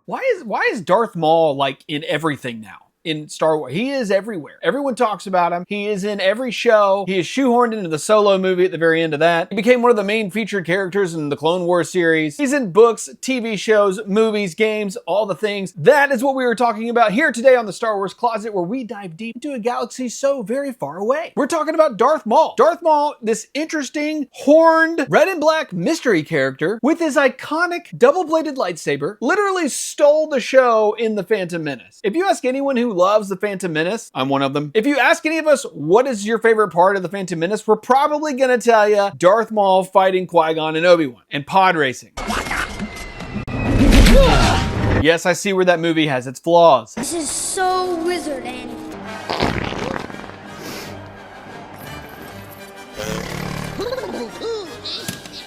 Why is Darth Maul like in everything now? In Star Wars, he is everywhere. Everyone talks about him. He is in every show. He is shoehorned into the Solo movie at the very end of that. He became one of the main featured characters in the Clone Wars series. He's in books, TV shows, movies, games, all the things. That is what we were talking about here today on the Star Wars Closet, where we dive deep into a galaxy so very far away. We're talking about Darth Maul. Darth Maul, this interesting, horned, red and black mystery character with his iconic double-bladed lightsaber, literally stole the show in the Phantom Menace. If you ask anyone who loves the Phantom Menace, I'm one of them. If you ask any of us what is your favorite part of the Phantom Menace, we're probably gonna tell you Darth Maul fighting Qui-Gon and Obi-Wan and pod racing. Yes, I see where that movie has its flaws. This is so wizard, Annie.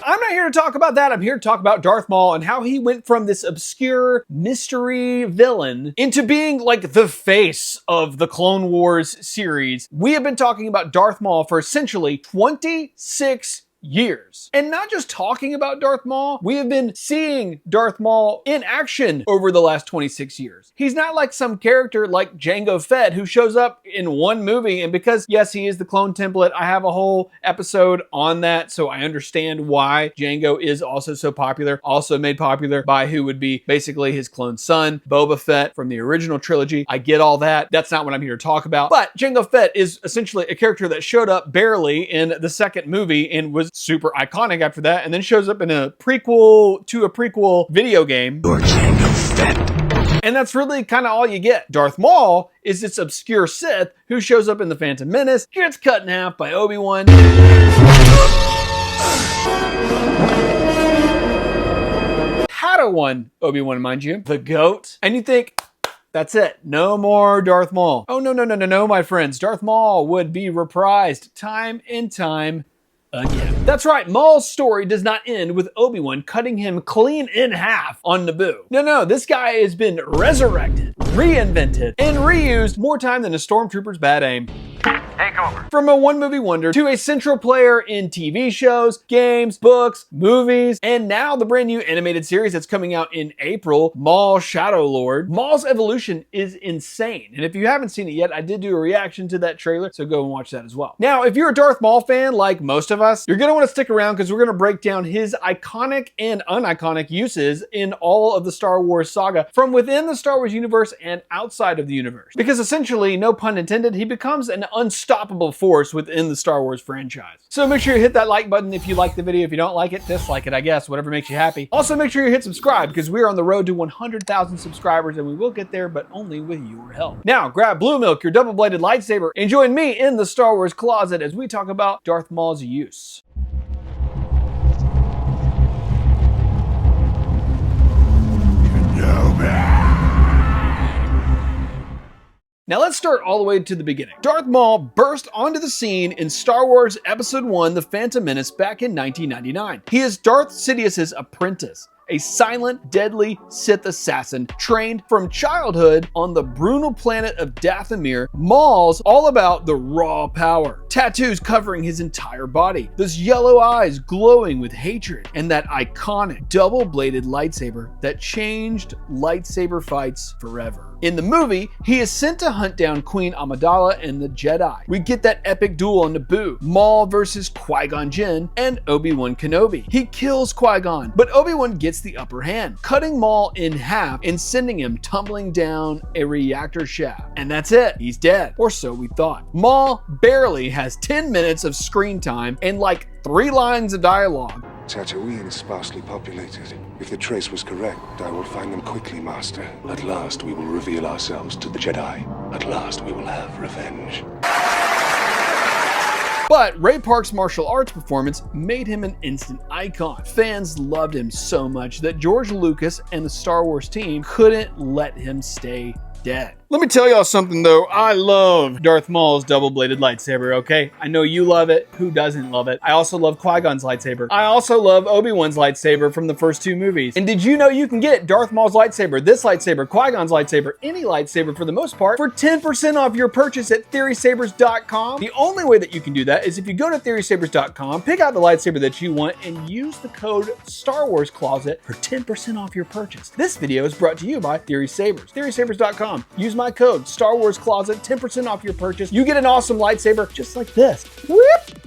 I'm not here to talk about that. I'm here to talk about Darth Maul and how he went from this obscure mystery villain into being like the face of the Clone Wars series. We have been talking about Darth Maul for essentially 26 years. And not just talking about Darth Maul, we have been seeing Darth Maul in action over the last 26 years. He's not like some character like Jango Fett who shows up in one movie, and because yes, he is the clone template, I have a whole episode on that, so I understand why Jango is also so popular, also made popular by who would be basically his clone son, Boba Fett from the original trilogy. I get all that. That's not what I'm here to talk about. But Jango Fett is essentially a character that showed up barely in the second movie and was super iconic after that, and then shows up in a prequel to a prequel video game. You're Jango Fett. And that's really kind of all you get. Darth Maul is this obscure Sith who shows up in the Phantom Menace, gets cut in half by Obi-Wan. Padawan Obi-Wan, mind you, the GOAT. And you think, that's it. No more Darth Maul. Oh, no, my friends. Darth Maul would be reprised time and time again. That's right, Maul's story does not end with Obi-Wan cutting him clean in half on Naboo. No, this guy has been resurrected, reinvented, and reused more time than a stormtrooper's bad aim. Take over. From a one-movie wonder to a central player in TV shows, games, books, movies, and now the brand new animated series that's coming out in April, Maul Shadow Lord. Maul's evolution is insane, and if you haven't seen it yet, I did do a reaction to that trailer, so go and watch that as well. Now, if you're a Darth Maul fan, like most of us, you're gonna wanna stick around because we're gonna break down his iconic and uniconic uses in all of the Star Wars saga from within the Star Wars universe and outside of the universe. Because essentially, no pun intended, he becomes an unstoppable force within the Star Wars franchise. So make sure you hit that like button if you like the video. If you don't like it, dislike it, I guess, whatever makes you happy. Also, make sure you hit subscribe because we're on the road to 100,000 subscribers and we will get there, but only with your help. Now, grab Blue Milk, your double-bladed lightsaber, and join me in the Star Wars Closet as we talk about Darth Maul's use. Now let's start all the way to the beginning. Darth Maul burst onto the scene in Star Wars Episode 1, The Phantom Menace back in 1999. He is Darth Sidious's apprentice, a silent, deadly Sith assassin trained from childhood on the brutal planet of Dathomir. Maul's all about the raw power. Tattoos covering his entire body, those yellow eyes glowing with hatred, and that iconic double-bladed lightsaber that changed lightsaber fights forever. In the movie, he is sent to hunt down Queen Amidala and the Jedi. We get that epic duel on Naboo, Maul versus Qui-Gon Jinn and Obi-Wan Kenobi. He kills Qui-Gon, but Obi-Wan gets the upper hand, cutting Maul in half and sending him tumbling down a reactor shaft. And that's it, he's dead, or so we thought. Maul barely has 10 minutes of screen time and like 3 lines of dialogue. Tatooine is sparsely populated. If the trace was correct, I will find them quickly, Master. At last we will reveal ourselves to the Jedi. At last we will have revenge. But Ray Park's martial arts performance made him an instant icon. Fans loved him so much that George Lucas and the Star Wars team couldn't let him stay dead. Let me tell y'all something though, I love Darth Maul's double-bladed lightsaber, okay? I know you love it. Who doesn't love it? I also love Qui-Gon's lightsaber. I also love Obi-Wan's lightsaber from the first 2 movies. And did you know you can get Darth Maul's lightsaber, this lightsaber, Qui-Gon's lightsaber, any lightsaber for the most part, for 10% off your purchase at TheorySabers.com? The only way that you can do that is if you go to TheorySabers.com, pick out the lightsaber that you want, and use the code Star Wars Closet for 10% off your purchase. This video is brought to you by Theory Sabers. TheorySabers.com. Use my code Star Wars Closet, 10% off your purchase. You get an awesome lightsaber just like this. Whoop,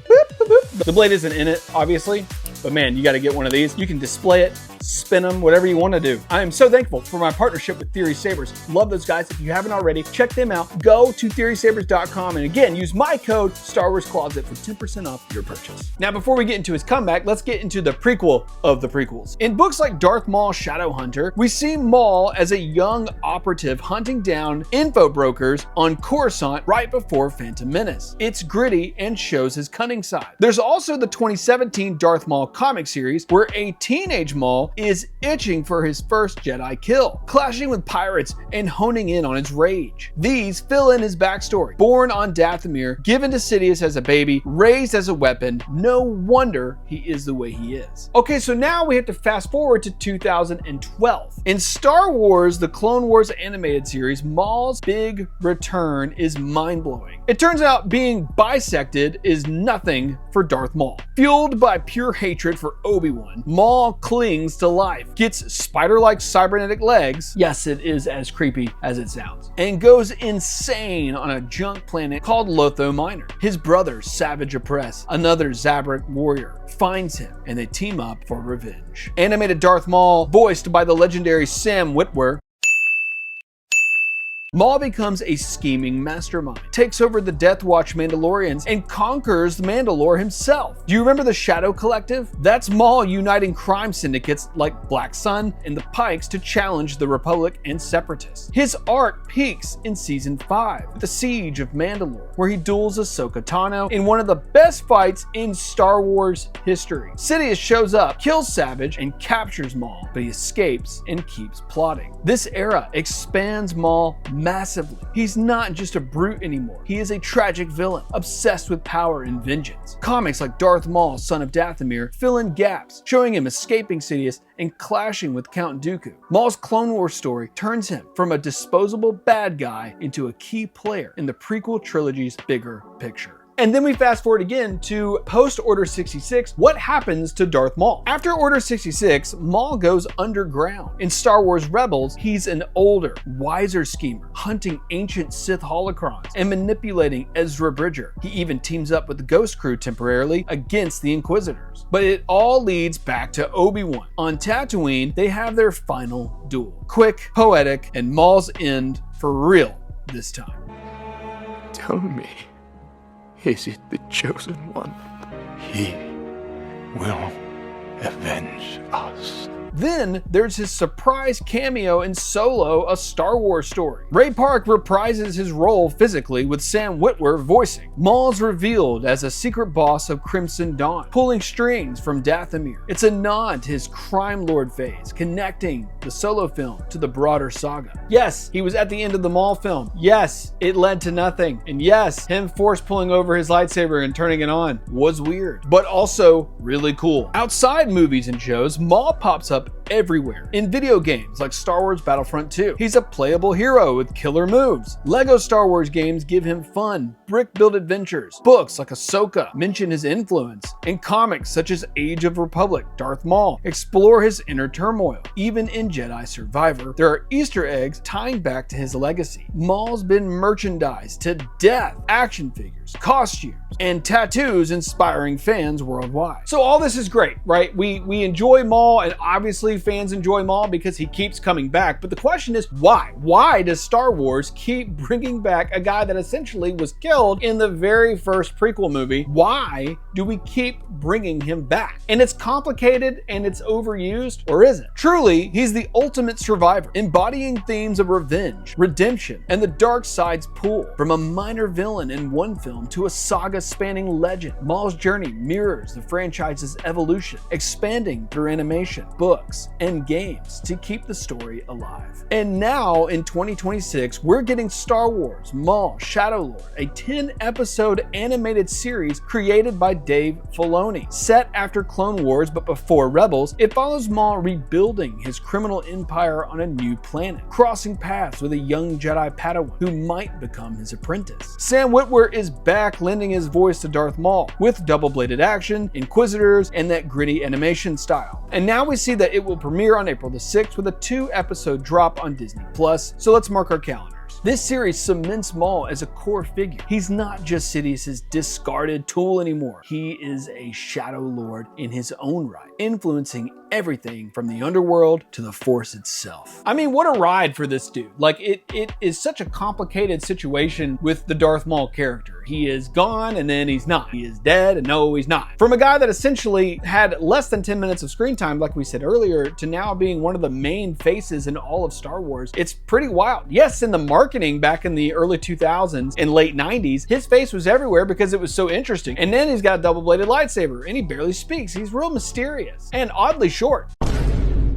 whoop, whoop. The blade isn't in it, obviously, but man, you got to get one of these. You can display it, spin them, whatever you want to do. I am so thankful for my partnership with Theory Sabers. Love those guys. If you haven't already, check them out. Go to TheorySabers.com and again, use my code Star Wars Closet for 10% off your purchase. Now, before we get into his comeback, let's get into the prequel of the prequels. In books like Darth Maul Shadowhunter, we see Maul as a young operative hunting down info brokers on Coruscant right before Phantom Menace. It's gritty and shows his cunning side. There's also the 2017 Darth Maul comic series where a teenage Maul is itching for his first Jedi kill, clashing with pirates and honing in on his rage. These fill in his backstory. Born on Dathomir, given to Sidious as a baby, raised as a weapon, no wonder he is the way he is. Okay, so now we have to fast forward to 2012. In Star Wars, the Clone Wars animated series, Maul's big return is mind-blowing. It turns out being bisected is nothing for Darth Maul. Fueled by pure hatred for Obi-Wan, Maul clings to life, gets spider-like cybernetic legs, yes, it is as creepy as it sounds, and goes insane on a junk planet called Lotho Minor. His brother, Savage Opress, another Zabrak warrior, finds him and they team up for revenge. Animated Darth Maul, voiced by the legendary Sam Witwer, Maul becomes a scheming mastermind, takes over the Death Watch Mandalorians, and conquers Mandalore himself. Do you remember the Shadow Collective? That's Maul uniting crime syndicates like Black Sun and the Pikes to challenge the Republic and Separatists. His arc peaks in Season 5, with the Siege of Mandalore, where he duels Ahsoka Tano in one of the best fights in Star Wars history. Sidious shows up, kills Savage, and captures Maul, but he escapes and keeps plotting. This era expands Maul massively. He's not just a brute anymore. He is a tragic villain, obsessed with power and vengeance. Comics like Darth Maul, Son of Dathomir, fill in gaps, showing him escaping Sidious and clashing with Count Dooku. Maul's Clone Wars story turns him from a disposable bad guy into a key player in the prequel trilogy's bigger picture. And then we fast forward again to post-Order 66. What happens to Darth Maul? After Order 66, Maul goes underground. In Star Wars Rebels, he's an older, wiser schemer, hunting ancient Sith holocrons and manipulating Ezra Bridger. He even teams up with the Ghost Crew temporarily against the Inquisitors. But it all leads back to Obi-Wan. On Tatooine, they have their final duel. Quick, poetic, and Maul's end for real this time. Tell me, is it the chosen one? He will avenge us. Then there's his surprise cameo in Solo, A Star Wars Story. Ray Park reprises his role physically with Sam Witwer voicing. Maul's revealed as a secret boss of Crimson Dawn, pulling strings from Dathomir. It's a nod to his crime lord phase, connecting the Solo film to the broader saga. Yes, he was at the end of the Maul film. Yes, it led to nothing. And yes, him force pulling over his lightsaber and turning it on was weird, but also really cool. Outside movies and shows, Maul pops up everywhere. In video games like Star Wars Battlefront 2, he's a playable hero with killer moves. Lego Star Wars games give him fun, brick-built adventures. Books like Ahsoka mention his influence, and comics such as Age of Republic, Darth Maul explore his inner turmoil. Even in Jedi Survivor, there are Easter eggs tying back to his legacy. Maul's been merchandised to death, action figures, costumes, and tattoos inspiring fans worldwide. So all this is great, right? We enjoy Maul, and obviously fans enjoy Maul because he keeps coming back. But the question is, why? Why does Star Wars keep bringing back a guy that essentially was killed in the very first prequel movie? Why do we keep bringing him back? And it's complicated and it's overused, or is it? Truly, he's the ultimate survivor, embodying themes of revenge, redemption, and the dark side's pull. From a minor villain in one film to a saga-spanning legend, Maul's journey mirrors the franchise's evolution, expanding through animation, books, books and games to keep the story alive. And now in 2026, we're getting Star Wars Maul Shadow Lord, a 10-episode animated series created by Dave Filoni. Set after Clone Wars but before Rebels, it follows Maul rebuilding his criminal empire on a new planet, crossing paths with a young Jedi Padawan who might become his apprentice. Sam Witwer is back lending his voice to Darth Maul with double-bladed action, Inquisitors, and that gritty animation style. And now we see that it will premiere on April the 6th with a 2-episode drop on Disney+, so let's mark our calendars. This series cements Maul as a core figure. He's not just Sidious's discarded tool anymore. He is a Shadow Lord in his own right, influencing everything from the underworld to the Force itself. I mean, what a ride for this dude. Like, it is such a complicated situation with the Darth Maul character. He is gone and then he's not. He is dead and no, he's not. From a guy that essentially had less than 10 minutes of screen time, like we said earlier, to now being one of the main faces in all of Star Wars, it's pretty wild. Yes, in the marketing back in the early 2000s and late 90s, his face was everywhere because it was so interesting. And then he's got a double-bladed lightsaber and he barely speaks. He's real mysterious and oddly short.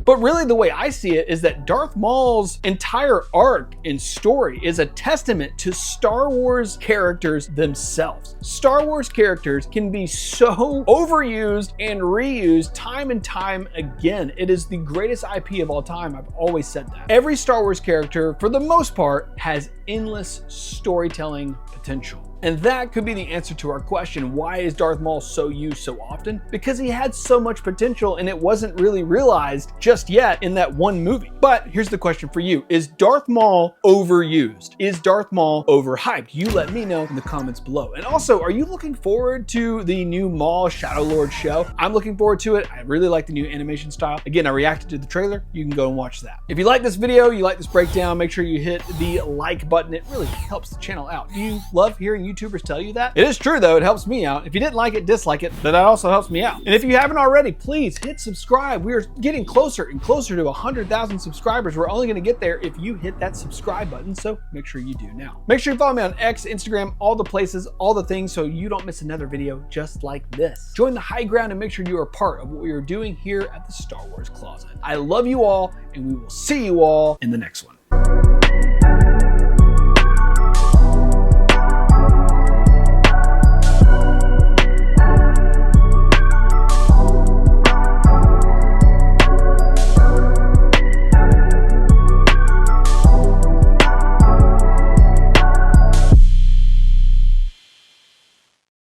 But really the way I see it is that Darth Maul's entire arc and story is a testament to Star Wars characters themselves. Star Wars characters can be so overused and reused time and time again. It is the greatest IP of all time. I've always said that. Every Star Wars character, for the most part, has endless storytelling potential. And that could be the answer to our question, why is Darth Maul so used so often? Because he had so much potential and it wasn't really realized just yet in that one movie. But here's the question for you. Is Darth Maul overused? Is Darth Maul overhyped? You let me know in the comments below. And also, are you looking forward to the new Maul Shadow Lord show? I'm looking forward to it. I really like the new animation style. Again, I reacted to the trailer. You can go and watch that. If you like this video, you like this breakdown, make sure you hit the like button. It really helps the channel out. Do you love hearing YouTubers tell you that? It is true though, it helps me out. If you didn't like it, dislike it, but that also helps me out. And if you haven't already, please hit subscribe. We are getting closer and closer to 100,000 subscribers. We're only gonna get there if you hit that subscribe button, so make sure you do now. Make sure you follow me on X, Instagram, all the places, all the things, so you don't miss another video just like this. Join the high ground and make sure you are part of what we are doing here at the Star Wars Closet. I love you all, and we will see you all in the next one.